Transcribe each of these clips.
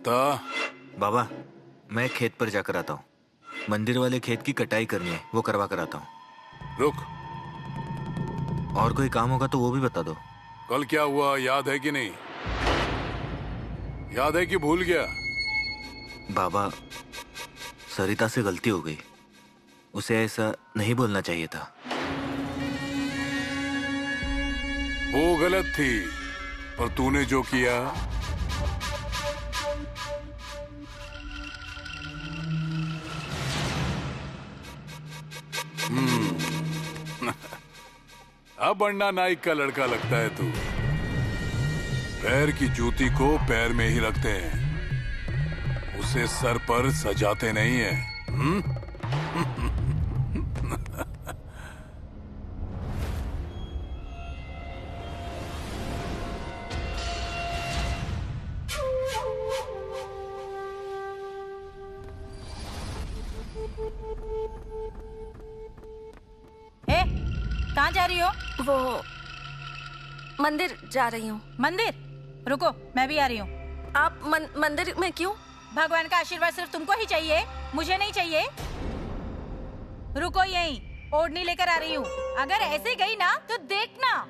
बता। बाबा, मैं खेत पर जाकर आता हूँ। मंदिर वाले खेत की कटाई करनी है, वो करवा कर आता हूँ। रुक, और कोई काम होगा तो वो भी बता दो। कल क्या हुआ याद है कि नहीं? याद है कि भूल गया? बाबा, सरिता से गलती हो गई। उसे ऐसा नहीं बोलना चाहिए था। वो गलत थी, पर तूने जो किया। अब अन्ना नाइक का लड़का लगता है तू। पैर की जूती को पैर में ही रखते हैं, उसे सर पर सजाते नहीं है। कहाँ जा रही हो? वो मंदिर जा रही हूँ। मंदिर? रुको, मैं भी आ रही हूँ। आप मंदिर में क्यों? भगवान का आशीर्वाद सिर्फ तुमको ही चाहिए, मुझे नहीं चाहिए। रुको यहीं, ओढ़नी लेकर आ रही हूँ। अगर ऐसे गई ना तो देखना।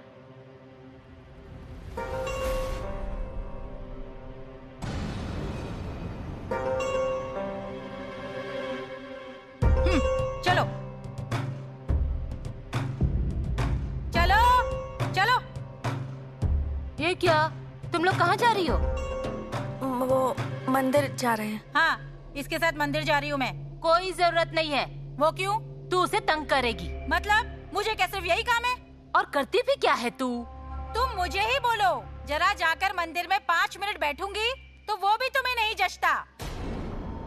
चलो चलो चलो। ये क्या? तुम लोग कहाँ जा रही हो? वो मंदिर जा रहे हैं। हाँ, इसके साथ मंदिर जा रही हूँ मैं। कोई जरूरत नहीं है। वो क्यों? तू उसे तंग करेगी। मतलब मुझे क्या सिर्फ यही काम है? और करती भी क्या है तू? तुम मुझे ही बोलो। जरा जाकर मंदिर में 5 मिनट बैठूंगी तो वो भी तुम्हें नहीं जचता।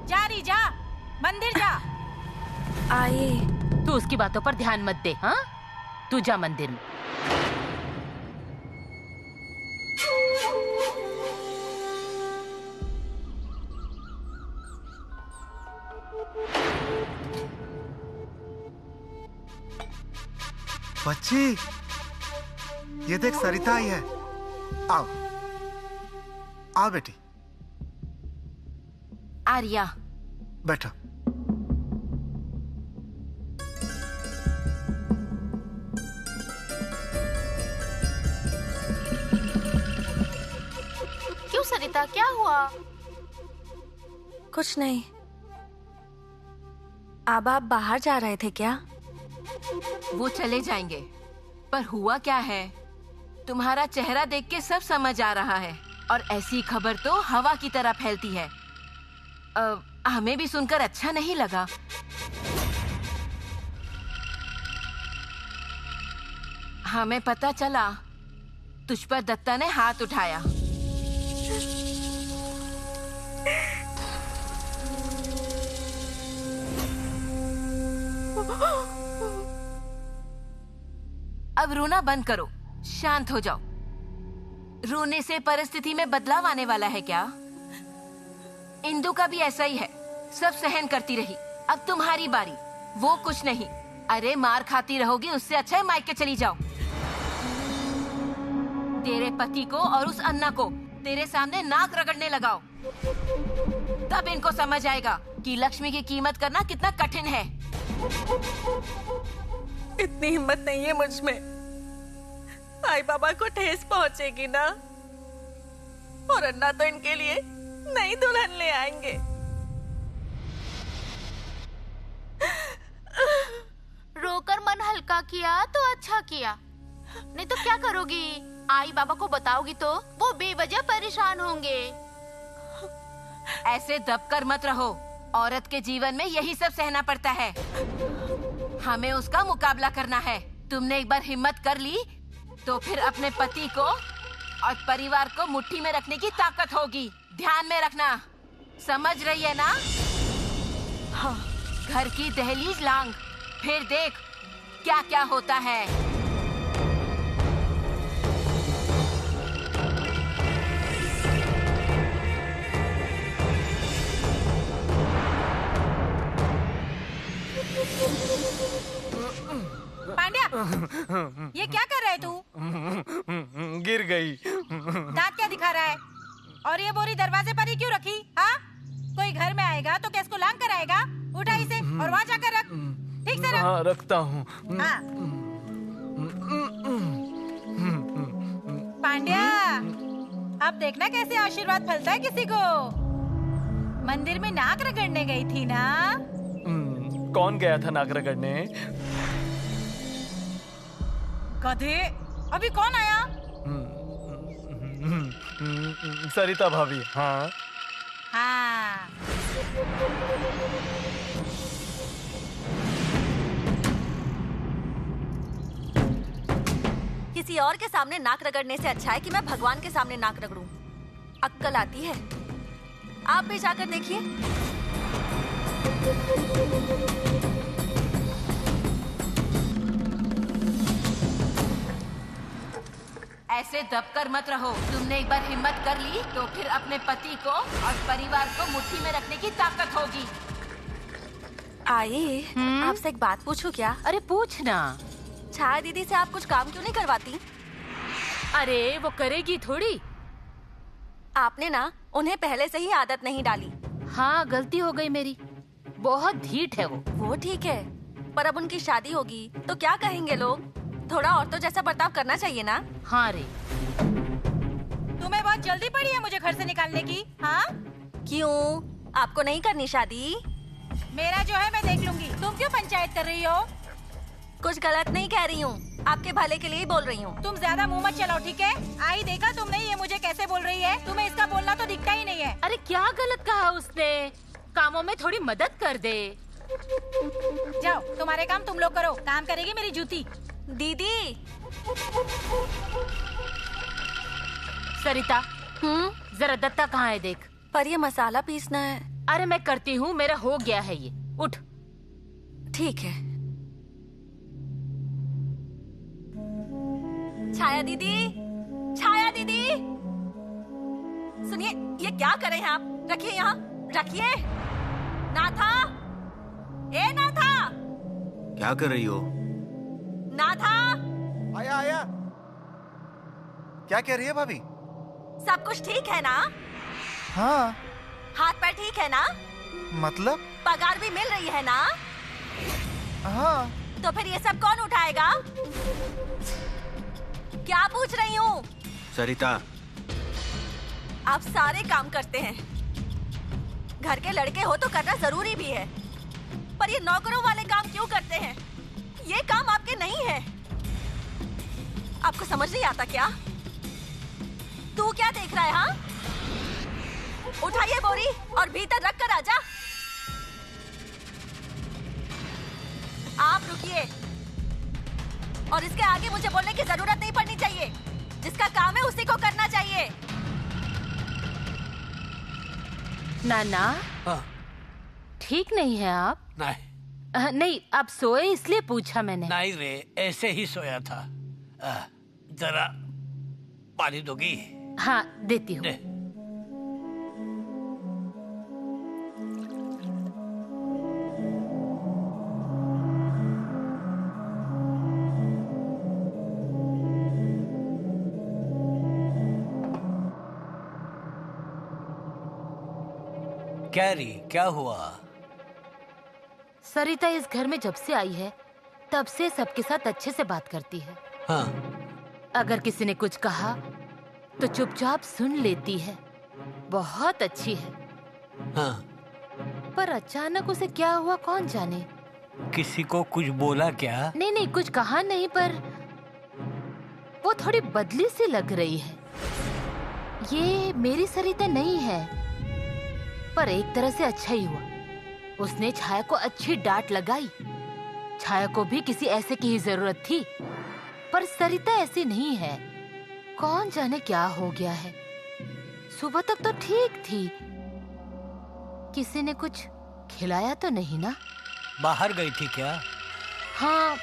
जा रही, जा मंदिर जा। आइए। तू उसकी बातों पर ध्यान मत दे। हाँ, तू जा मंदिर में। बच्ची, ये देख सरिता आई है। आओ आओ बेटी। आर्या, बैठो। क्यों सरिता, क्या हुआ? कुछ नहीं। अब आप बाहर जा रहे थे क्या? वो चले जाएंगे, पर हुआ क्या है? तुम्हारा चेहरा देख के सब समझ आ रहा है, और ऐसी खबर तो हवा की तरह फैलती है। हमें भी सुनकर अच्छा नहीं लगा। हमें पता चला तुझ पर दत्ता ने हाथ उठाया। अब रोना बंद करो, शांत हो जाओ। रोने से परिस्थिति में बदलाव आने वाला है क्या? इंदु का भी ऐसा ही है, सब सहन करती रही। अब तुम्हारी बारी। वो कुछ नहीं। अरे मार खाती रहोगी, उससे अच्छा है मायके चली जाओ। तेरे पति को और उस अन्ना को तेरे सामने नाक रगड़ने लगाओ, तब इनको समझ आएगा कि लक्ष्मी की कीमत करना कितना कठिन है। इतनी हिम्मत नहीं है मुझ में। आई बाबा को ठेस पहुंचेगी ना, और अन्ना तो इनके लिए नई दुल्हन ले आएंगे। रोकर मन हल्का किया तो अच्छा किया, नहीं तो क्या करोगी? आई बाबा को बताओगी तो वो बेवजह परेशान होंगे। ऐसे दबकर मत रहो, औरत के जीवन में यही सब सहना पड़ता है। हमें उसका मुकाबला करना है। तुमने एक बार हिम्मत कर ली तो फिर अपने पति को और परिवार को मुट्ठी में रखने की ताकत होगी। ध्यान में रखना, समझ रही है ना? हाँ। घर की दहलीज लांग, फिर देख क्या क्या होता है। पांड्या, ये क्या कर रहा है तू? गिर गई। दांत क्या दिखा रहा है? और ये बोरी दरवाजे पर ही क्यों रखी? हाँ, कोई घर में आएगा तो गैस को लांग कर आएगा। उठा इसे और वहाँ जाकर रख, ठीक से रख। हाँ, रखता हूँ। हाँ। पांड्या, अब देखना कैसे आशीर्वाद फलता है किसी को। मंदिर में नाक रगड़ने गई थी ना? कौन गया था नाक रगड़ने? गधे, अभी कौन आया? सरिता भाभी। हाँ हाँ। किसी और के सामने नाक रगड़ने से अच्छा है कि मैं भगवान के सामने नाक रगड़ूं। अक्कल आती है। आप भी जाकर देखिए। ऐसे दबकर मत रहो। तुमने एक बार हिम्मत कर ली तो फिर अपने पति को और परिवार को मुट्ठी में रखने की ताकत होगी। आइए, आपसे एक बात पूछूं क्या? अरे पूछना। छाया दीदी से आप कुछ काम क्यों नहीं करवाती? अरे वो करेगी थोड़ी। आपने ना उन्हें पहले से ही आदत नहीं डाली। हाँ, गलती हो गई मेरी। बहुत ढीठ है वो ठीक है, पर अब उनकी शादी होगी तो क्या कहेंगे लोग? थोड़ा औरतों जैसा बर्ताव करना चाहिए ना? हाँ रे। तुम्हें बहुत जल्दी पड़ी है मुझे घर से निकालने की? हाँ, क्यों? आपको नहीं करनी शादी? मेरा जो है मैं देख लूंगी। तुम क्यों पंचायत कर रही हो? कुछ गलत नहीं कह रही हूँ, आपके भले के लिए ही बोल रही हूँ। तुम ज्यादा मुंह मत चलाओ, ठीक है? आई देखा तुमने ये मुझे कैसे बोल रही है? तुम्हें इसका बोलना तो दिखता ही नहीं है। अरे क्या गलत कहा उसने? कामों में थोड़ी मदद कर दे। जाओ, तुम्हारे काम तुम लोग करो। काम करेगी मेरी जूती। दीदी। सरिता, जरा दत्ता कहाँ है देख। पर ये मसाला पीसना है। अरे मैं करती हूँ, मेरा हो गया है ये। उठ। ठीक है। छाया दीदी, छाया दीदी, सुनिए, ये क्या कर रहे हैं आप? रखिए यहाँ, रखिए। नाथा, ए नाथा। क्या कर रही हो? नाथा। आया आया। क्या कह रही है भाभी? सब कुछ ठीक है ना? हाँ। हाथ पैर ठीक है ना? मतलब? पगार भी मिल रही है ना? हाँ। तो फिर ये सब कौन उठाएगा? क्या पूछ रही हूँ? सरिता, आप सारे काम करते हैं। घर के लड़के हो तो करना जरूरी भी है, पर ये नौकरों वाले काम क्यों करते हैं? ये काम आपके नहीं है। आपको समझ नहीं आता क्या? तू क्या देख रहा है? हाँ, उठाइए बोरी और भीतर रख कर आजा। आप रुकिए, और इसके आगे मुझे बोलने की जरूरत नहीं पड़नी चाहिए। जिसका काम है उसी को करना चाहिए। नाना, ठीक नहीं है आप? नहीं। नहीं, आप सोए इसलिए पूछा मैंने। नहीं रे, ऐसे ही सोया था। जरा पानी दोगी? हाँ, देती हूँ। क्या री, क्या हुआ? सरिता इस घर में जब से आई है तब से सबके साथ अच्छे से बात करती है। हाँ। अगर किसी ने कुछ कहा तो चुपचाप सुन लेती है। बहुत अच्छी है। हाँ। पर अचानक उसे क्या हुआ कौन जाने। किसी को कुछ बोला क्या? नहीं नहीं, कुछ कहा नहीं, पर वो थोड़ी बदली सी लग रही है। ये मेरी सरिता नहीं है, पर एक तरह से अच्छा ही हुआ। उसने छाया को अच्छी डांट लगाई। छाया को भी किसी ऐसे की ही जरूरत थी, पर सरिता ऐसी नहीं है। कौन जाने क्या हो गया है। सुबह तक तो ठीक थी। किसी ने कुछ खिलाया तो नहीं ना? बाहर गई थी क्या? हाँ,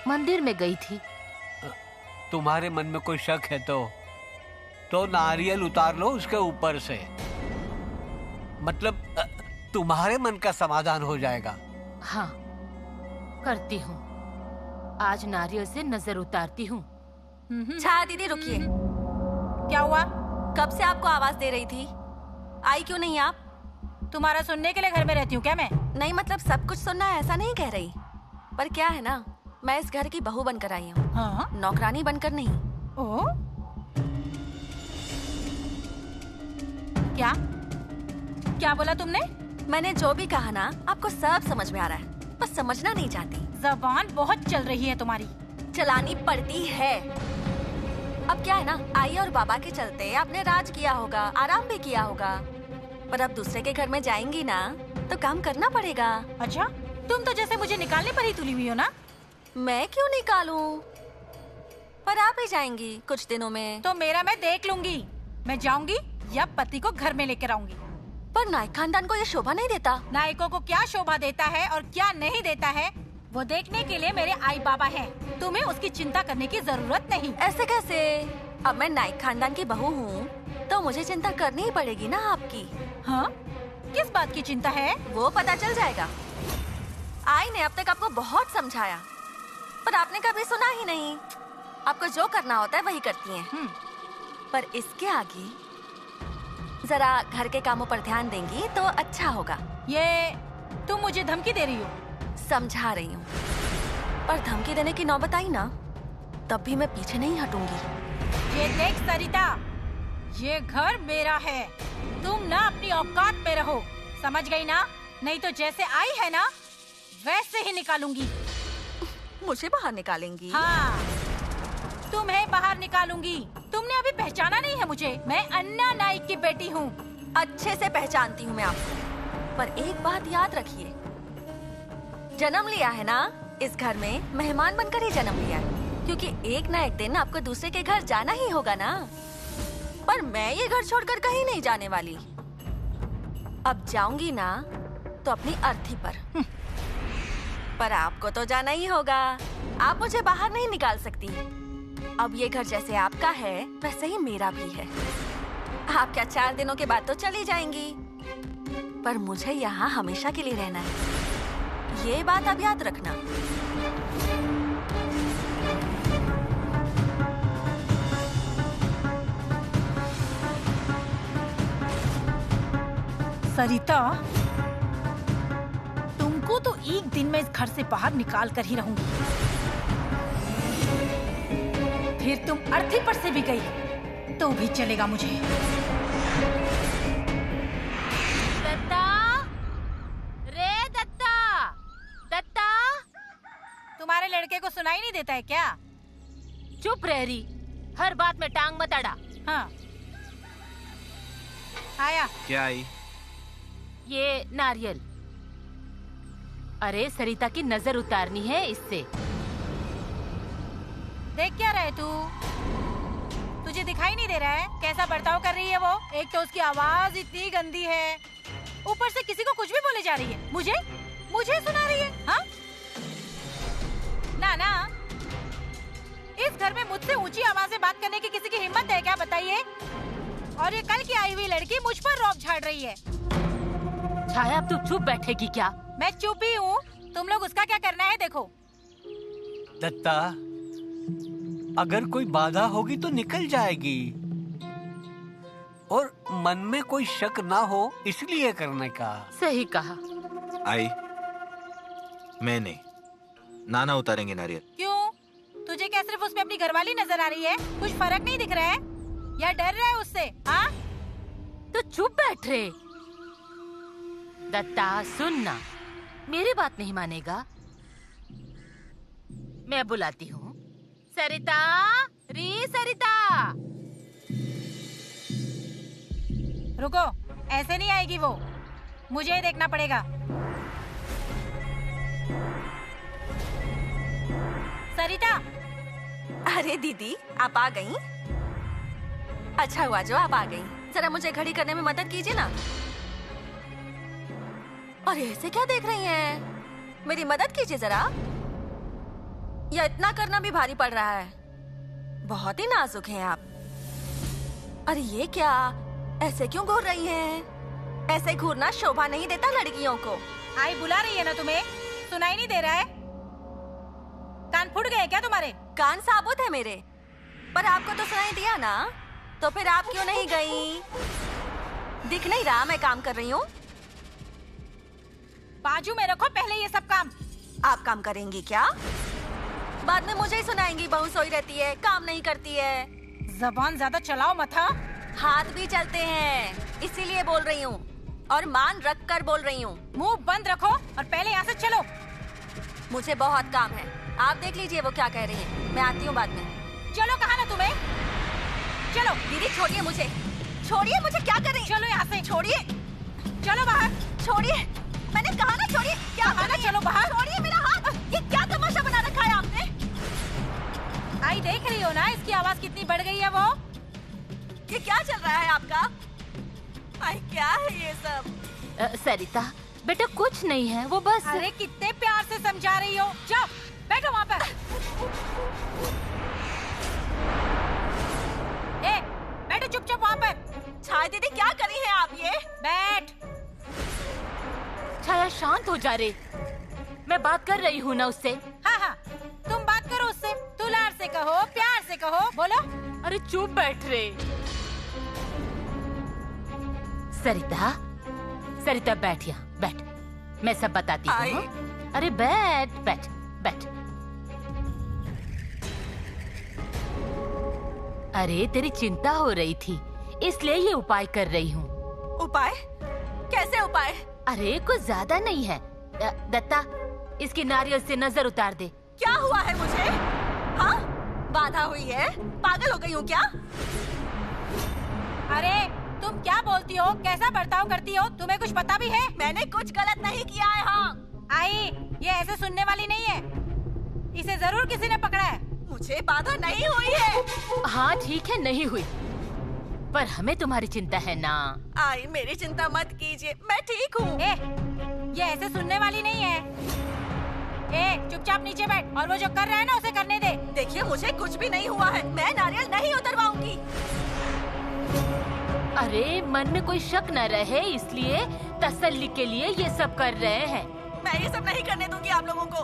मंदिर में गई थी। तुम्हारे मन में कोई शक है तो नारियल उतार लो उसके ऊपर से। मतलब तुम्हारे मन का समाधान हो जाएगा। हाँ, करती हूँ। आज नारियल से नजर उतारती हूँ। छाया दीदी रुकिए। क्या हुआ? कब से आपको आवाज दे रही थी? आई क्यों नहीं आप? तुम्हारा सुनने के लिए घर में रहती हूँ क्या मैं? नहीं मतलब सब कुछ सुनना है ऐसा नहीं कह रही, पर क्या है ना, मैं इस घर की बहू बनकर आई हूँ। हाँ? नौकरानी बनकर नहीं। ओ? क्या क्या बोला तुमने? मैंने जो भी कहा ना आपको सब समझ में आ रहा है, बस समझना नहीं चाहती। जबान बहुत चल रही है तुम्हारी। चलानी पड़ती है। अब क्या है ना, आई और बाबा के चलते आपने राज किया होगा, आराम भी किया होगा, पर अब दूसरे के घर में जाएंगी ना तो काम करना पड़ेगा। अच्छा, तुम तो जैसे मुझे निकालने पर ही तुली हुई हो ना। मैं क्यों निकालूं? पर आप ही जाएंगी कुछ दिनों में। तो मेरा मैं देख लूंगी। मैं जाऊंगी या पति को घर में लेकर आऊंगी। पर नाइक खानदान को ये शोभा नहीं देता। नायकों को क्या शोभा देता है और क्या नहीं देता है वो देखने के लिए मेरे आई बाबा हैं। तुम्हें उसकी चिंता करने की जरूरत नहीं। ऐसे कैसे? अब मैं नाइक खानदान की बहू हूँ तो मुझे चिंता करनी ही पड़ेगी ना आपकी। हाँ? किस बात की चिंता है? वो पता चल जाएगा। आई ने अब तक आपको बहुत समझाया, पर आपने कभी सुना ही नहीं। आपको जो करना होता है वही करती हैं। पर इसके आगे जरा घर के कामों पर ध्यान देंगी तो अच्छा होगा। ये तुम मुझे धमकी दे रही हो? समझा रही हूँ, पर धमकी देने की नौबत आई ना तब भी मैं पीछे नहीं हटूंगी। ये देख सरिता, ये घर मेरा है। तुम ना अपनी औकात में रहो, समझ गई ना? नहीं तो जैसे आई है ना वैसे ही निकालूंगी। मुझे बाहर निकालेंगी? हाँ, तुम्हें बाहर निकालूंगी। तुमने अभी पहचाना नहीं है मुझे। मैं अन्ना नाइक की बेटी हूँ। अच्छे से पहचानती हूँ मैं आपको, पर एक बात याद रखिए, जन्म लिया है ना इस घर में, मेहमान बनकर ही जन्म लिया है, क्योंकि एक ना एक दिन आपको दूसरे के घर जाना ही होगा ना। पर मैं ये घर छोड़कर कहीं नहीं जाने वाली। अब जाऊंगी ना तो अपनी अर्थी पर आपको तो जाना ही होगा। आप मुझे बाहर नहीं निकाल सकती। अब ये घर जैसे आपका है वैसे ही मेरा भी है। आप क्या 4 दिनों के बाद तो चली जाएंगी, पर मुझे यहाँ हमेशा के लिए रहना है। ये बात आप याद रखना। सरिता, तुमको तो एक दिन में इस घर से बाहर निकाल कर ही रहूंगी। फिर तुम अर्थी पर से भी गई तो भी चलेगा मुझे। दत्ता, रे दत्ता, दत्ता, तुम्हारे लड़के को सुनाई नहीं देता है क्या? चुप रह रही, हर बात में टांग मत अड़ा। हाँ, आया। क्या आई? ये नारियल। अरे सरिता की नजर उतारनी है इससे। देख क्या रहे तू? तुझे दिखाई नहीं दे रहा है कैसा बर्ताव कर रही है वो? एक तो उसकी आवाज इतनी गंदी है, ऊपर से किसी को कुछ भी बोले जा रही है। मुझे सुना रही है। हाँ? ना, इस घर में मुझसे ऊंची आवाज से बात करने की किसी की हिम्मत है क्या, बताइए? और ये कल की आई हुई लड़की मुझ पर रौब झाड़ रही है। छाया, अब तू चुप बैठेगी क्या? मैं चुप ही हूँ, तुम लोग उसका क्या करना है देखो। दत्ता, अगर कोई बाधा होगी तो निकल जाएगी, और मन में कोई शक ना हो इसलिए करने का। सही कहा। आई, मैं नहीं, नाना उतारेंगे नारियल। क्यों? तुझे क्या सिर्फ उसमें अपनी घरवाली नजर आ रही है? कुछ फर्क नहीं दिख रहा है या डर रहा है उससे? हाँ? तो चुप बैठ रे। दत्ता सुनना, मेरी बात नहीं मानेगा, मैं बुलाती हूँ। सरिता, री सरिता। रुको, ऐसे नहीं आएगी वो, मुझे ही देखना पड़ेगा। सरिता। अरे दीदी, आप आ गईं? अच्छा हुआ जो आप आ गईं। जरा मुझे घड़ी करने में मदद कीजिए ना। अरे ऐसे क्या देख रही हैं? मेरी मदद कीजिए जरा। या इतना करना भी भारी पड़ रहा है? बहुत ही नाजुक हैं आप। अरे ये क्या, ऐसे क्यों घूर रही हैं? ऐसे घूरना शोभा नहीं देता लड़कियों को। आई बुला रही है ना तुम्हें, सुनाई नहीं दे रहा है? कान फूट गए क्या तुम्हारे? कान साबुत है मेरे, पर आपको तो सुनाई दिया ना। तो फिर आप क्यों नहीं गई? दिख नहीं रहा मैं काम कर रही हूँ? बाजू में रखो पहले ये सब काम। आप काम करेंगी क्या? बाद में मुझे ही सुनाएंगी बहू सोई रहती है, काम नहीं करती है। जबान ज्यादा चलाओ मत। हाँ? हाथ भी चलते हैं, इसीलिए बोल रही हूँ, और मान रख कर बोल रही हूँ। मुंह बंद रखो और पहले यहाँ से चलो। मुझे बहुत काम है, आप देख लीजिए वो क्या कह रही है। मैं आती हूँ बाद में। चलो, कहा ना तुम्हें। चलो दीदी छोड़िए मुझे, छोड़िए मुझे। क्या कर रही हैं? चलो यहाँ से। छोड़िए, चलो बाहर। छोड़िए, मैंने कहा ना छोड़िए। क्या कहा ना चलो बाहर। छोड़िए मेरा हाथ। ये क्या तमाशा बना रखा है आपने? आई देख रही हो ना इसकी आवाज कितनी बढ़ गई है। वो ये क्या चल रहा है आपका? आई क्या है ये सब? सरिता बेटा कुछ नहीं है, वो बस। अरे कितने प्यार से समझा रही हो। जाओ बैठो वहाँ पर। ए, बैठो चुपचाप वहाँ पर। छाया दीदी क्या करी है आप ये? बैठ। छाया शांत हो जा रे, मैं बात कर रही हूँ ना उससे। हाँ हाँ, तुम बात करो उससे। दुलार से कहो, प्यार से कहो, बोलो। अरे चुप बैठ रे। सरिता, सरिता बैठ यहाँ, बैठ, मैं सब बताती हूँ। अरे बैठ बैठ बैठ। अरे तेरी चिंता हो रही थी इसलिए ये उपाय कर रही हूँ। उपाय? कैसे उपाय? अरे कुछ ज्यादा नहीं है। दत्ता इसकी नारियल से नजर उतार दे। क्या हुआ है मुझे? हाँ? बाधा हुई है? पागल हो गई हूँ क्या? अरे तुम क्या बोलती हो, कैसा बर्ताव करती हो, तुम्हें कुछ पता भी है? मैंने कुछ गलत नहीं किया है। हाँ आई, ये ऐसे सुनने वाली नहीं है, इसे जरूर किसी ने पकड़ा है। मुझे बाधा नहीं हुई है। हाँ ठीक है नहीं हुई, पर हमें तुम्हारी चिंता है ना। आई मेरी चिंता मत कीजिए, मैं ठीक हूँ। ये ऐसे सुनने वाली नहीं है। चुपचाप नीचे बैठ और वो जो कर रहा है ना उसे करने दे। देखिए मुझे कुछ भी नहीं हुआ है, मैं नारियल नहीं उतरवाऊंगी। अरे मन में कोई शक न रहे इसलिए तसल्ली के लिए ये सब कर रहे हैं। मैं ये सब नहीं करने दूंगी आप लोगों को।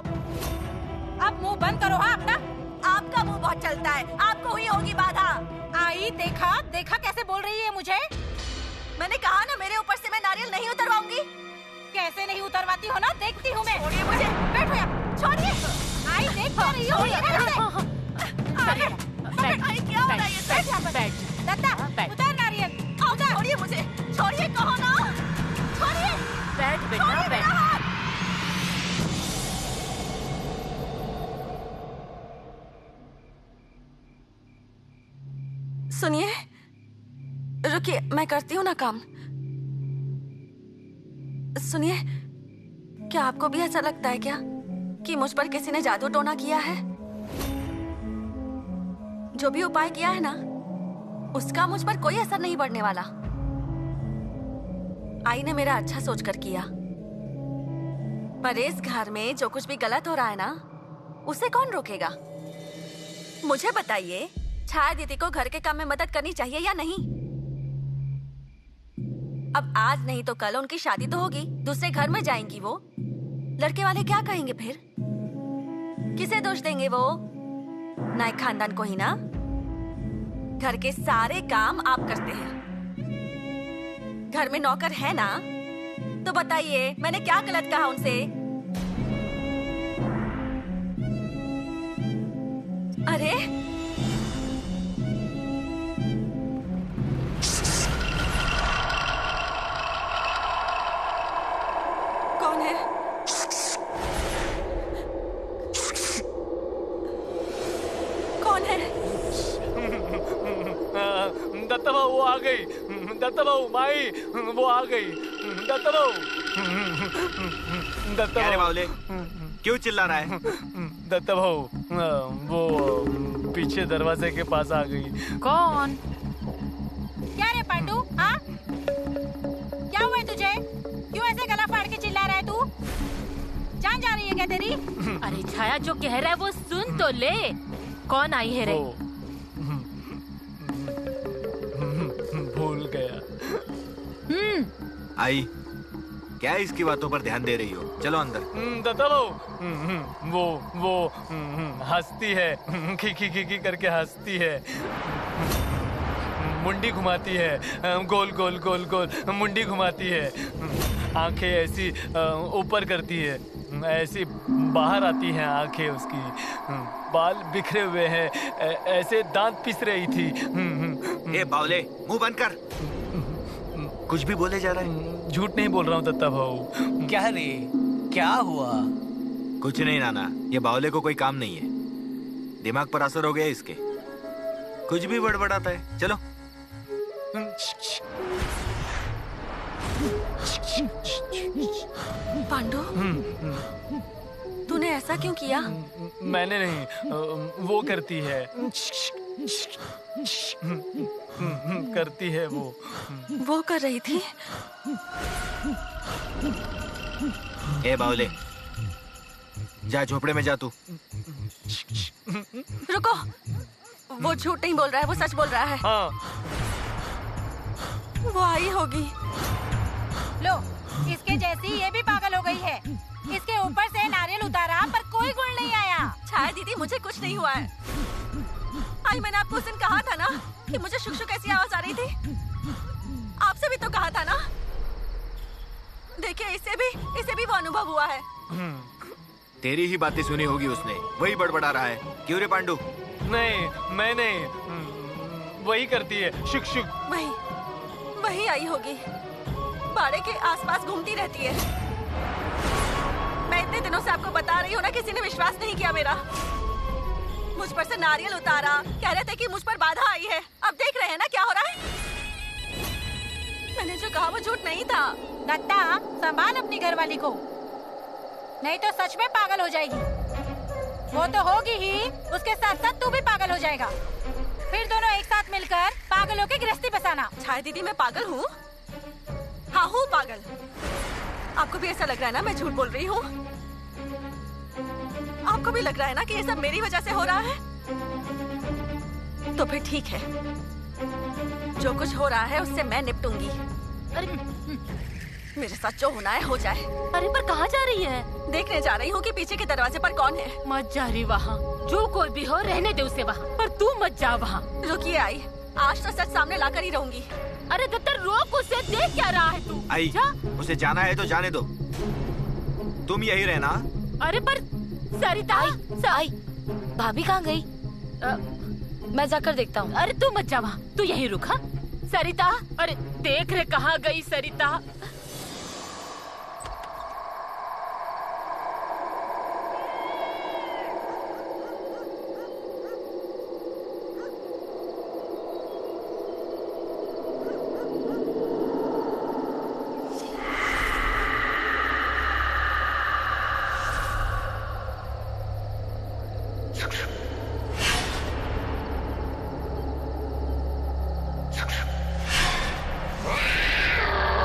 अब मुंह बंद करो। हाँ अपना। आपका मुंह बहुत चलता है, आपको हुई होगी बाधा। आई देखा देखा कैसे बोल रही है मुझे। मैंने कहा ना मेरे ऊपर से मैं नारियल नहीं उतरवाऊंगी। कैसे नहीं उतरवाती हो ना, देखती हूँ मैं। छोड़िए मुझे। बैठो यहाँ। छोड़िए। आई देख क्या रही हो। आई क्या हो रहा है ये सब? दत्ता उतार नारियल। छोड़िए मुझे, छोड़िए कहो ना। छोड़िए। बैठ बेटा बैठ। सुनिए, रुकिए मैं करती हूँ ना काम। सुनिए, क्या आपको भी ऐसा लगता है क्या कि मुझ पर किसी ने जादू टोना किया है? जो भी उपाय किया है ना उसका मुझ पर कोई असर नहीं पड़ने वाला। आई ने मेरा अच्छा सोचकर किया, पर इस घर में जो कुछ भी गलत हो रहा है ना उसे कौन रोकेगा? मुझे बताइए, छाया दीदी को घर के काम में मदद करनी चाहिए या नहीं? अब आज नहीं तो कल उनकी शादी तो होगी, दूसरे घर में जाएंगी वो। लड़के वाले क्या कहेंगे फिर? किसे दोष देंगे वो? नायक खानदान को ही ना। घर के सारे काम आप करते हैं, घर में नौकर है ना, तो बताइए मैंने क्या गलत कहा उनसे? अरे कौन है? कौन है? दत्ता बहू आ गई। दत्ता बहू माई वो आ गई। दत्ता बहू। दत्ता क्या रे बहू बावले, क्यों चिल्ला रहा है? दत्ता बहू वो पीछे दरवाजे के पास आ गई। कौन? क्या रे पांडू? हाँ क्या हुआ है तुझे? क्यों ऐसे गला फाड़ के चिल्ला रहा है तू? जान जा रही है क्या तेरी? अरे छाया जो कह रहा है वो सुन तो ले। कौन आई है रे? भूल गया। आई, क्या इसकी बातों पर ध्यान दे रही हो? चलो अंदर। दत्ता बहू वो हंसती है, खी खी खी खी करके हंसती है। मुंडी घुमाती है, गोल गोल गोल गोल मुंडी घुमाती है, आंखें ऐसी ऊपर करती है, ऐसी बाहर आती हैं आंखें उसकी, बाल बिखरे हुए हैं, ऐसे दांत पिस रही थी। ए बावले, मुंह बंद कर। कुछ भी बोले जा रहा है। झूठ नहीं बोल रहा हूँ दत्ता भाऊ। क्या रे, क्या हुआ? कुछ नहीं नाना, ये बावले को कोई काम नहीं है, दिमाग पर असर हो गया इसके, कुछ भी बड़बड़ाता है। चलो। पांडु, तूने ऐसा क्यों किया? मैंने नहीं, वो करती है, करती है वो कर रही थी। ए बावले, जा झोपड़े में जा तू। रुको, वो झूठ नहीं बोल रहा है, वो सच बोल रहा है। हाँ। वो आई होगी। लो, इसके जैसी ये भी पागल हो गई है। इसके ऊपर से नारियल उतारा पर कोई गुण नहीं आया। छाया दीदी, मुझे कुछ नहीं हुआ है। आई, मैंने आपको उस दिन कहा था ना कि मुझे शुक शुक ऐसी आवाज आ रही थी। आपसे भी तो कहा था ना। देखिए, इसे भी वो अनुभव हुआ है। तेरी ही बातें सुनी होगी उसने, वही बड़बड़ा रहा है। क्यों रे पांडु? नहीं, मैं नहीं, वही करती है, शुक शुक। वही आई होगी, बाड़े के आसपास घूमती रहती है। मैं इतने दिनों से आपको बता रही हूँ ना, किसी ने विश्वास नहीं किया मेरा। मुझ पर से नारियल उतारा, कह रहे थे कि मुझ पर बाधा आई है। अब देख रहे हैं ना क्या हो रहा है। मैंने जो कहा वो झूठ नहीं था। दत्ता, संभाल अपनी घरवाली को, नहीं तो सच में पागल हो जाएगी। वो तो होगी ही, उसके साथ साथ तू भी पागल हो जाएगा। फिर दोनों एक साथ मिलकर पागलों की गृहस्थी बसाना। छाया दीदी, मैं पागल हूँ? हाँ, हूँ पागल। आपको भी ऐसा लग रहा है ना मैं झूठ बोल रही हूँ? आपको भी लग रहा है ना कि ये सब मेरी वजह से हो रहा है? तो फिर ठीक है, जो कुछ हो रहा है उससे मैं निपटूंगी। अरे मेरे साथ जो होना है हो जाए। अरे पर कहाँ जा रही है? देखने जा रही हूँ कि पीछे के दरवाजे पर कौन है। मत जा रही वहाँ, जो कोई भी हो रहने दे उसे वहाँ, पर तू मत जा वहाँ। रुकिए आई, आज तो सच सामने लाकर ही रहूंगी। अरे दत्ता, रोक उसे, देख क्या रहा है तू? आई, जा। उसे जाना है तो जाने दो, तुम यही रहना। अरे पर सरिता, आई, भाभी कहाँ गई? मैं जाकर देखता हूँ। अरे तू मत जा वहाँ, तू यहीं रुक। हाँ सरिता, अरे देख रे कहाँ गई सरिता।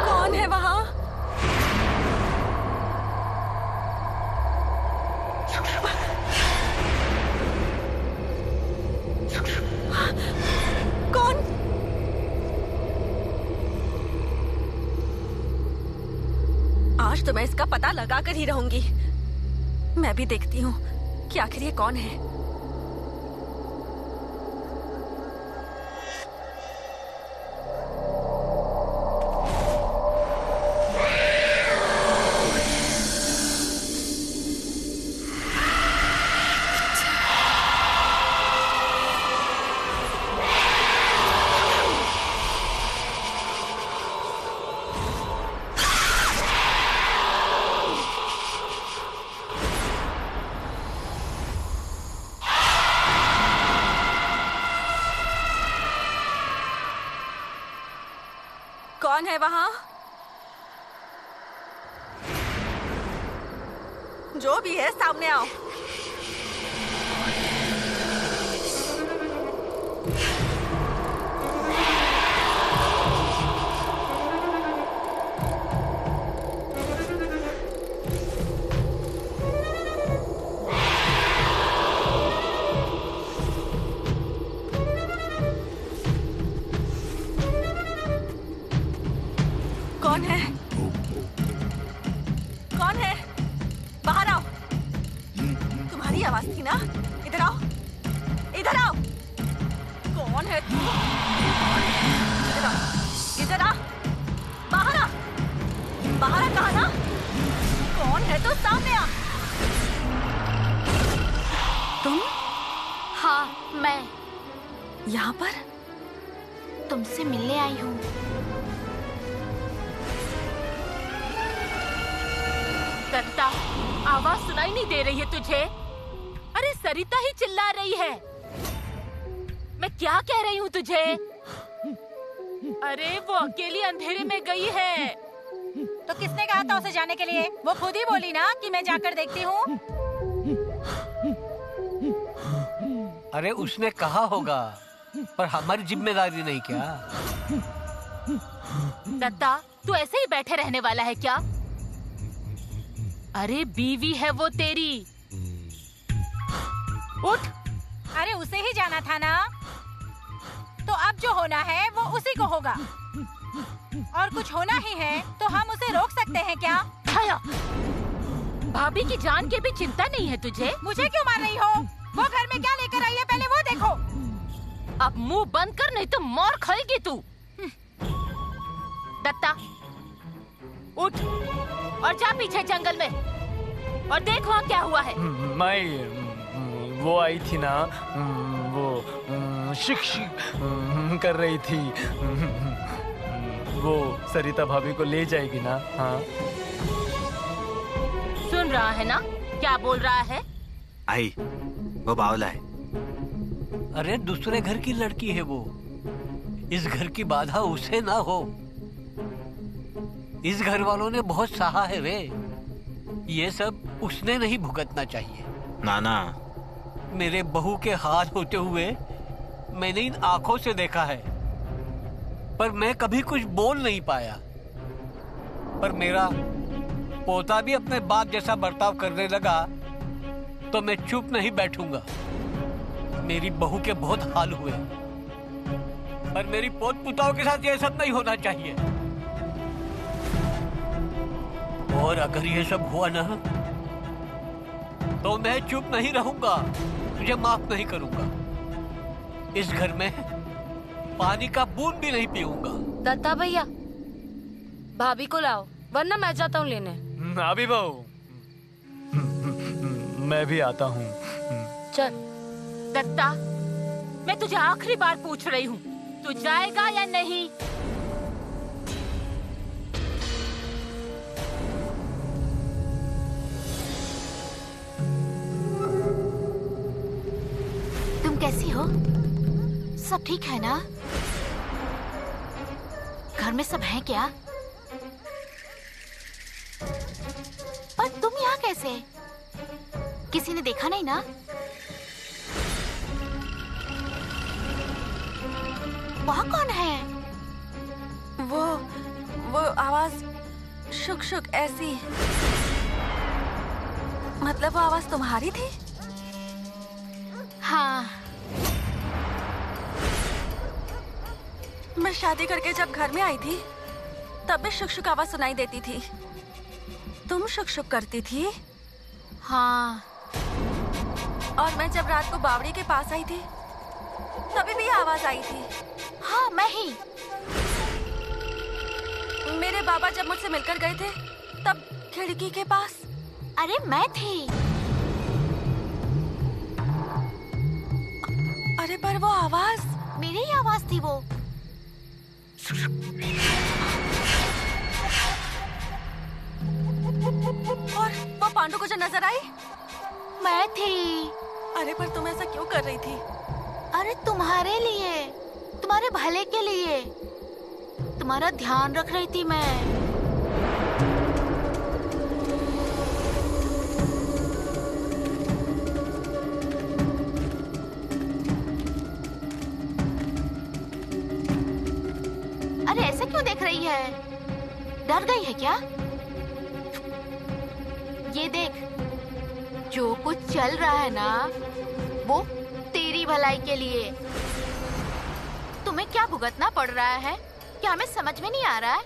कौन है वहाँ? कौन? आज तो मैं इसका पता लगा कर ही रहूंगी। मैं भी देखती हूँ कि आखिर ये कौन है। कौन है वहाँ? जो भी है सामने आओ। कौन है? कौन है? बाहर आओ। तुम्हारी आवाज थी ना? इधर आओ, इधर आओ। कौन है तू? है तो सामने आ। तुम? हाँ, मैं यहाँ पर? तुमसे मिलने आई हूँ। दत्ता, आवाज सुनाई नहीं दे रही है तुझे? अरे सरिता ही चिल्ला रही है। मैं क्या कह रही हूँ तुझे? अरे वो अकेली अंधेरे में गई है। तो किसने कहा था उसे जाने के लिए? वो खुद ही बोली ना कि मैं जाकर देखती हूँ। अरे उसने कहा होगा, पर हमारी जिम्मेदारी नहीं क्या? दत्ता, तू ऐसे ही बैठे रहने वाला है क्या? अरे बीवी है वो तेरी। उठ। अरे उसे ही जाना था ना, तो अब जो होना है वो उसी को होगा। और कुछ होना ही है तो हम उसे रोक सकते हैं क्या? छाया, भाभी की जान की भी चिंता नहीं है तुझे? मुझे क्यों मार रही हो? वो घर में क्या लेकर आई है पहले वो देखो। अब मुंह बंद कर, नहीं तो मार खाएगी तू। दत्ता, उठ और जा पीछे जंगल में और देख वहाँ क्या हुआ है। मैं वो आई थी ना, वो शिक कर रही थी। वो सरिता भाभी को ले जाएगी ना? हाँ, सुन रहा है ना क्या बोल रहा है? आई, वो बावला है। अरे दूसरे घर की लड़की है वो। इस घर की बाधा उसे ना हो। इस घर वालों ने बहुत सहा है वे। ये सब उसने नहीं भुगतना चाहिए। नाना, मेरे बहू के हाथ होते हुए मैंने इन आंखों से देखा है, पर मैं कभी कुछ बोल नहीं पाया। पर मेरा पोता भी अपने बाप जैसा बर्ताव करने लगा तो मैं चुप नहीं बैठूंगा। मेरी बहू के बहुत हाल हुए, पर मेरी पोत पुताओं के साथ ये सब नहीं होना चाहिए। और अगर ये सब हुआ ना, तो मैं चुप नहीं रहूंगा, तुझे माफ नहीं करूंगा। इस घर में पानी का बूंद भी नहीं पीऊंगा। दत्ता भैया, भाभी को लाओ वरना मैं जाता हूँ लेने। अभी बहू, मैं भी आता हूँ। चल। दत्ता, मैं तुझे आखिरी बार पूछ रही हूँ, तू जाएगा या नहीं? तुम कैसी हो? सब ठीक है ना? घर में सब हैं क्या? पर तुम यहाँ कैसे? किसी ने देखा नहीं ना? वहाँ कौन है? वो आवाज शुक शुक ऐसी। मतलब वो आवाज तुम्हारी थी? हाँ। मैं शादी करके जब घर में आई थी तब भी शुक शुक आवाज सुनाई देती थी। तुम शुक शुक करती थी? हाँ। और मैं जब रात को बावड़ी के पास आई थी तभी भी आवाज आई थी। हाँ, मैं ही। मेरे बाबा जब मुझसे मिलकर गए थे तब खिड़की के पास। अरे मैं थी। अरे पर वो आवाज मेरी ही आवाज थी वो। और वो पांडु को जो नजर आई, मैं थी। अरे पर तुम ऐसा क्यों कर रही थी? अरे तुम्हारे लिए, तुम्हारे भले के लिए, तुम्हारा ध्यान रख रही थी मैं। अरे ऐसे क्यों देख रही है? डर गई है क्या? ये देख, जो कुछ चल रहा है ना, वो तेरी भलाई के लिए। तुम्हें क्या भुगतना पड़ रहा है, क्या हमें समझ में नहीं आ रहा है?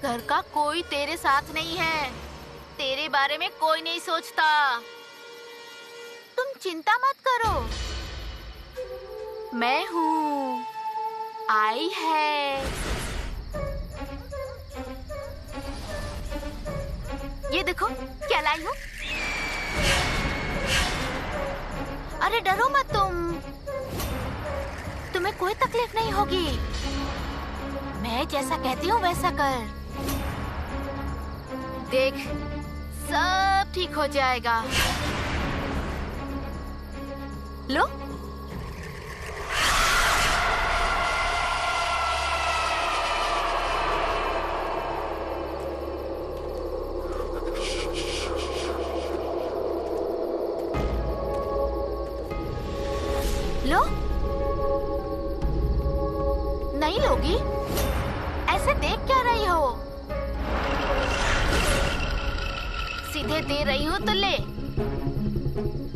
घर का कोई तेरे साथ नहीं है, तेरे बारे में कोई नहीं सोचता। तुम चिंता मत करो, मैं हूँ, आई है। ये देखो क्या लाई हूँ। अरे डरो मत तुम्हें कोई तकलीफ नहीं होगी। मैं जैसा कहती हूँ वैसा कर, देख सब ठीक हो जाएगा। लो। लो। नहीं लोगी? ऐसे देख क्या रही हो? सीधे दे रही हूँ तो ले।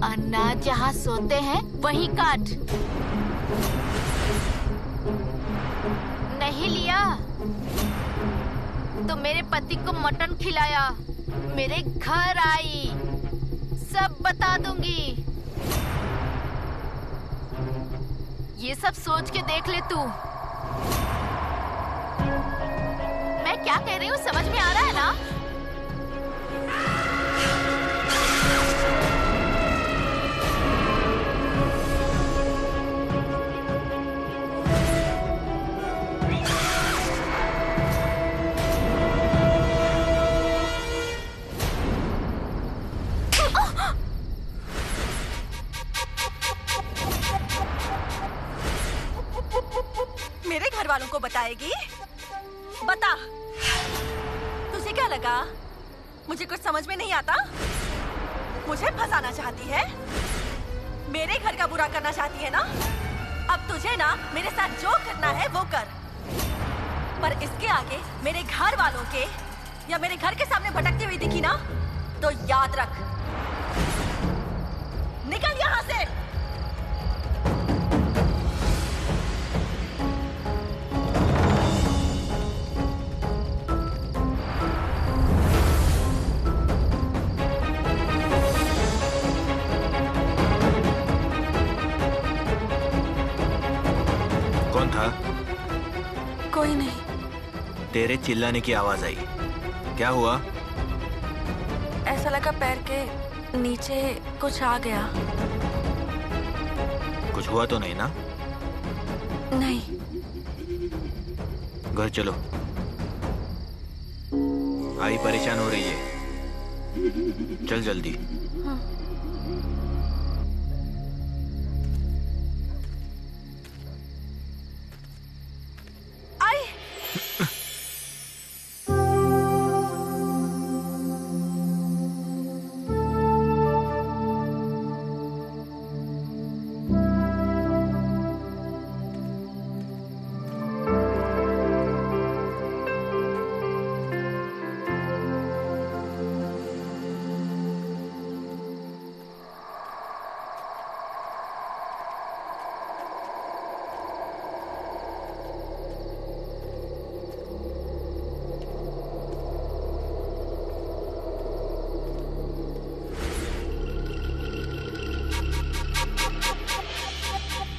अनाज जहाँ सोते हैं वहीं काट। नहीं लिया तो मेरे पति को मटन खिलाया, मेरे घर आई, सब बता दूंगी। ये सब सोच के देख ले तू। मैं क्या कह रही हूँ समझ में आ रहा है ना? मेरे घर वालों को बताएगी? बता, तुझे क्या लगा मुझे कुछ समझ में नहीं आता? मुझे फंसाना चाहती है, मेरे घर का बुरा करना चाहती है ना? अब तुझे ना मेरे साथ जो करना है वो कर, पर इसके आगे मेरे घर वालों के या मेरे घर के सामने भटकती हुई दिखी ना तो याद रख, निकल यहाँ से। कौन था? कोई नहीं। तेरे चिल्लाने की आवाज आई, क्या हुआ? ऐसा लगा पैर के नीचे कुछ आ गया। कुछ हुआ तो नहीं ना? नहीं। घर चलो, आई परेशान हो रही है, चल जल्दी।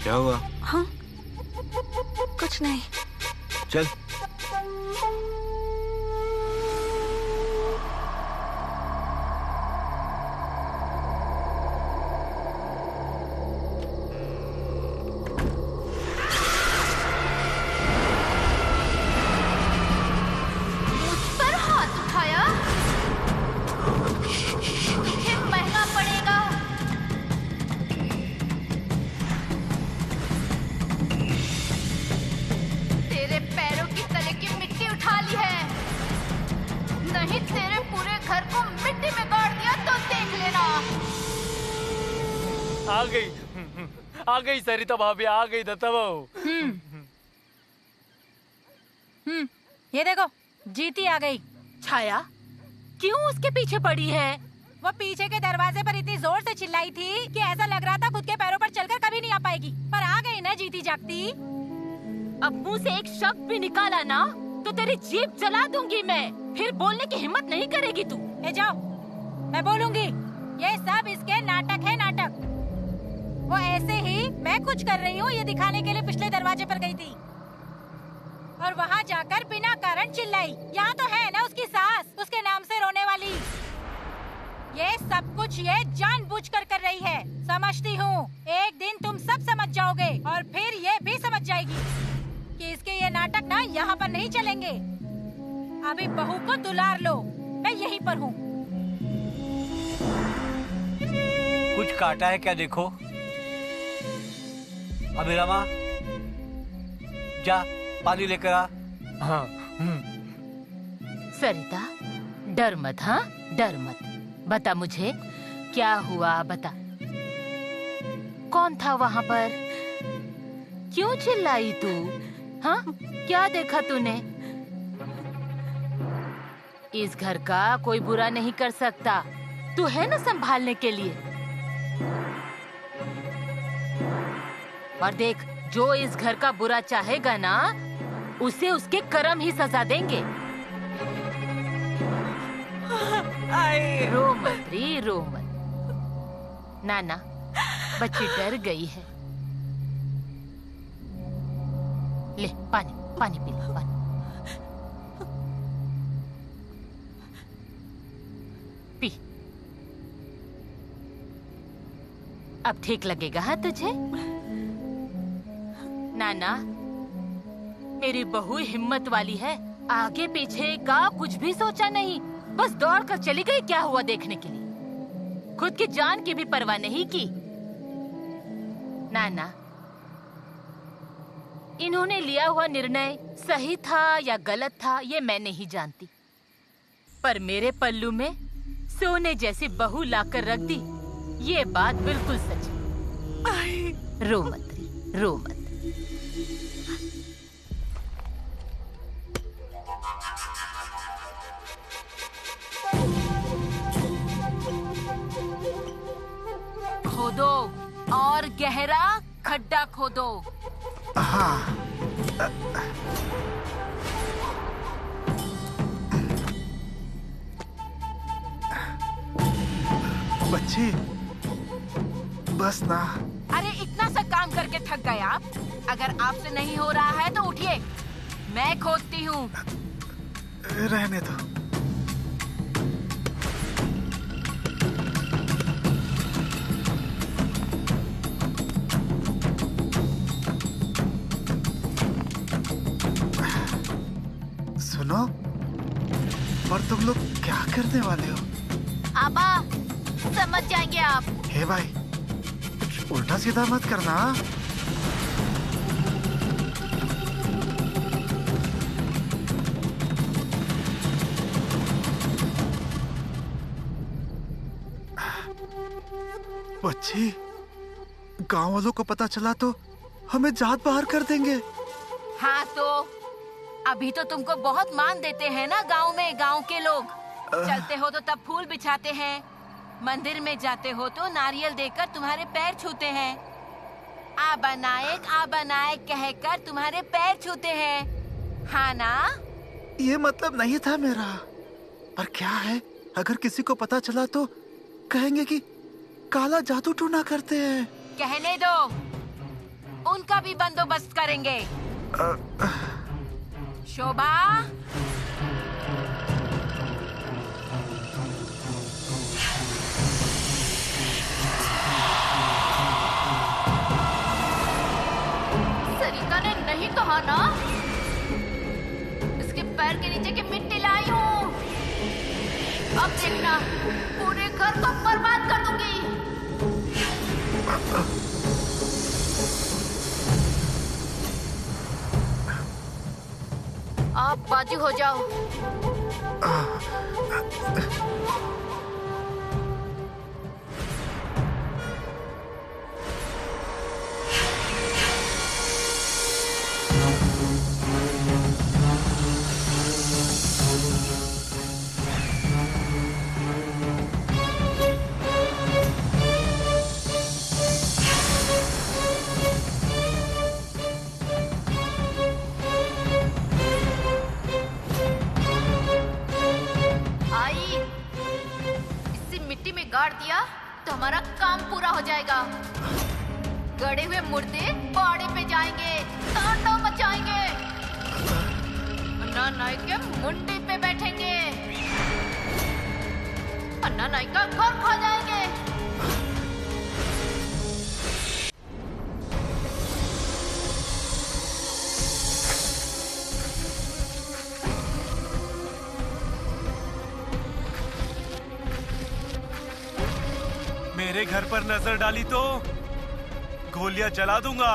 क्या हुआ? हाँ, कुछ नहीं। चल। आ गई सरिता भाभी, आ गई दत्ता बहू। ये देखो जीती आ गई। छाया क्यों उसके पीछे पड़ी है? वो पीछे के दरवाजे पर इतनी जोर से चिल्लाई थी कि ऐसा लग रहा था खुद के पैरों पर चलकर कभी नहीं आ पाएगी, पर आ गई ना जीती जागती। अब मुंह से एक शब्द भी निकाला ना तो तेरी जीभ जला दूंगी मैं, फिर बोलने की हिम्मत नहीं करेगी तू। ए जाओ, मैं बोलूंगी। ये सब इसके नाटक है, नाटक। वो ऐसे ही मैं कुछ कर रही हूँ ये दिखाने के लिए पिछले दरवाजे पर गई थी और वहाँ जाकर बिना कारण चिल्लाई। यहाँ तो है ना उसकी सास, उसके नाम से रोने वाली। सब कुछ ये जानबूझकर कर रही है। समझती हूँ एक दिन तुम सब समझ जाओगे और फिर ये भी समझ जाएगी कि इसके ये नाटक ना यहाँ पर नहीं चलेंगे। अभी बहू को दुलार लो, मैं यहीं पर हूँ। कुछ काटा है क्या देखो। अभिरामा जा पानी लेकर आ। हाँ। सरिता डर मत, हाँ डर मत। बता मुझे क्या हुआ, बता। कौन था वहाँ पर? क्यों चिल्लाई तू? हाँ क्या देखा तूने? इस घर का कोई बुरा नहीं कर सकता, तू है ना संभालने के लिए। और देख, जो इस घर का बुरा चाहेगा ना, उसे उसके कर्म ही सजा देंगे। रो मत री, रो मत। नाना, बच्ची डर गई है। ले पानी, पानी पी ले, पानी पी। अब ठीक लगेगा हाँ तुझे? नाना, मेरी बहू हिम्मत वाली है, आगे पीछे का कुछ भी सोचा नहीं, बस दौड़ कर चली गई क्या हुआ देखने के लिए। खुद की जान की भी परवाह नहीं की। नाना, इन्होंने लिया हुआ निर्णय सही था या गलत था ये मैं नहीं जानती, पर मेरे पल्लू में सोने जैसी बहू लाकर रख दी, ये बात बिल्कुल सच है। रो मत री, रो मत। खोदो और गहरा खड्डा खोदो। हाँ। बच्ची बस ना। अरे इतना सा काम करके थक गए आप? अगर आपसे नहीं हो रहा है तो उठिए, मैं खोदती हूँ। रहने दो। सुनो, और तुम लोग क्या करने वाले हो? आबा, समझ जाएंगे आप। हे भाई, कुछ उल्टा सीधा मत करना। बच्ची, गांव वालों को पता चला तो हमें जात बाहर कर देंगे। हाँ तो अभी तो तुमको बहुत मान देते हैं ना गांव में, गांव के लोग। चलते हो तो तब फूल बिछाते हैं, मंदिर में जाते हो तो नारियल देकर तुम्हारे पैर छूते हैं, आबा नायक कहकर तुम्हारे पैर छूते हैं, हाँ ना? ये मतलब नहीं था मेरा, पर क्या है, अगर किसी को पता चला तो कहेंगे कि काला जादू टूना करते हैं। कहने दो, उनका भी बंदोबस्त करेंगे। शोभा, सरिता ने नहीं कहा ना, इसके पैर के नीचे की मिट्टी लाई हूँ। अब देखना, पूरे घर को बर्बाद कर दूंगी। आप बाजी हो जाओ। गाड़ दिया तो हमारा काम पूरा हो जाएगा। गड़े हुए मुर्दे बाड़े पे जाएंगे, तांडव मचाएंगे, अन्ना नायक के मुंडी पे बैठेंगे, अन्ना अन्ना नाई का घर खा जाएंगे। मेरे घर पर नजर डाली तो गोलियां चला दूंगा।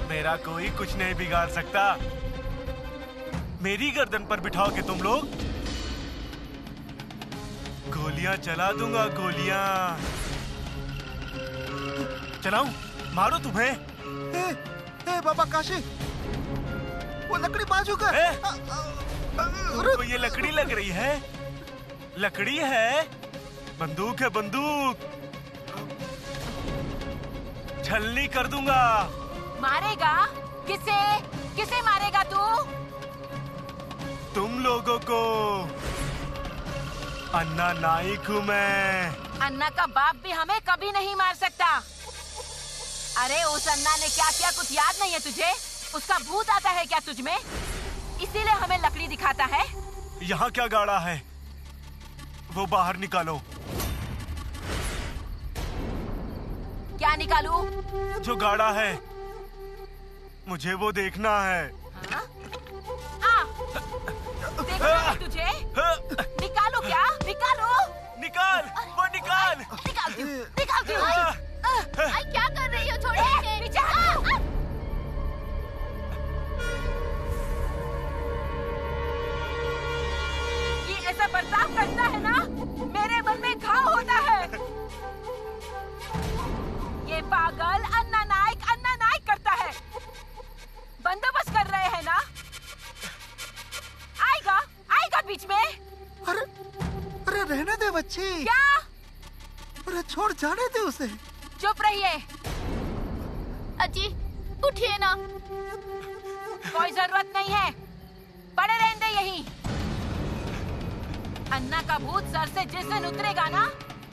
मेरा कोई कुछ नहीं बिगाड़ सकता। मेरी गर्दन पर बिठाओगे तुम लोग, गोलियां चला दूंगा। गोलियां चलाऊं? मारो तुम्हें। ए बाबा काशी, वो लकड़ी बाजू का है। तुमको ये लकड़ी लग रही है? लकड़ी है? बंदूक है बंदूक। छलनी कर दूंगा। मारेगा? किसे? किसे मारेगा तू? तुम लोगों को। अन्ना नाइक हूँ मैं। अन्ना का बाप भी हमें कभी नहीं मार सकता। अरे उस अन्ना ने क्या किया कुछ याद नहीं है तुझे? उसका भूत आता है क्या तुझ में? इसीलिए हमें लकड़ी दिखाता है। यहाँ क्या गाड़ा है? वो बाहर निकालो। क्या निकालूं? जो गाड़ा है मुझे वो देखना है। देखना है तुझे? निकालो क्या? निकालो। निकाल, वो निकाल। निकालती हूँ, निकालती हूँ। आई क्या कर रही हो? छोड़िए पीछे। ये ऐसा बर्ताव करता है ना, मेरे मन में घाव होता है। ये पागल अन्ना नाइक करता है। बंदोबस्त कर रहे हैं ना? आएगा बीच में। अरे रहने दे बच्ची। क्या? अरे छोड़ जाने दे उसे। चुप रहिए। अजी उठिए ना। कोई जरूरत नहीं है, पड़े रहने दे यहीं। अन्ना का भूत सर से जिस दिन उतरेगा ना,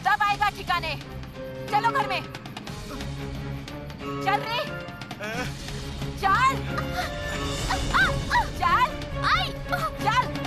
तब आएगा ठिकाने। चलो घर में। चल रे, चल चल आई चल।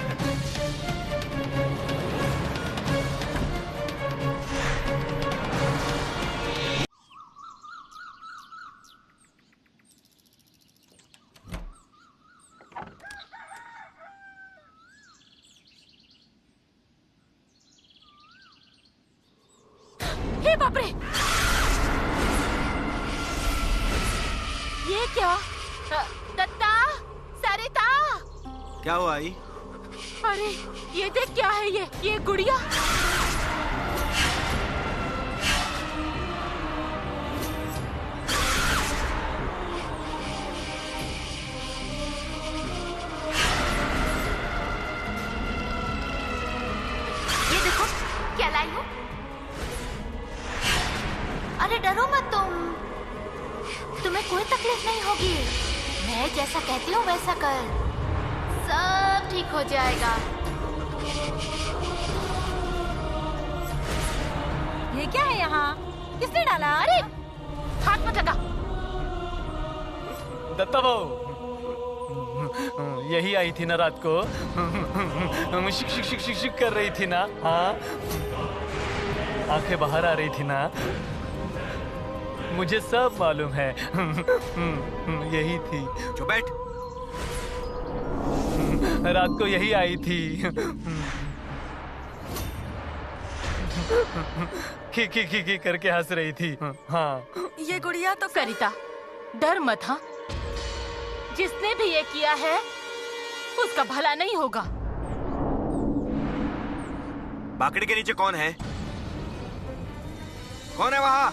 हे बाप रे! ये क्या? दत्ता, सरिता! क्या हुआ आई? अरे ये देख, क्या है ये गुड़िया? ये देखो क्या लाई हूँ। अरे डरो मत तुम, तुम्हें कोई तकलीफ नहीं होगी। मैं जैसा कहती हूँ वैसा कर, सब ठीक हो जाएगा। ये क्या है यहाँ? किसने डाला? अरे हाथ मत लगा। दत्ता बहू यही आई थी ना रात को? शिक शिक शिक शिक शिक कर रही थी ना? हाँ, आंखें बाहर आ रही थी ना? मुझे सब मालूम है। यही थी। जो बैठ। रात को यही आई थी। खी करके हंस रही थी। हाँ, ये गुड़िया तो सरिता डर मत। हाँ, जिसने भी ये किया है उसका भला नहीं होगा। बाकड़ी के नीचे कौन है? कौन है वहाँ?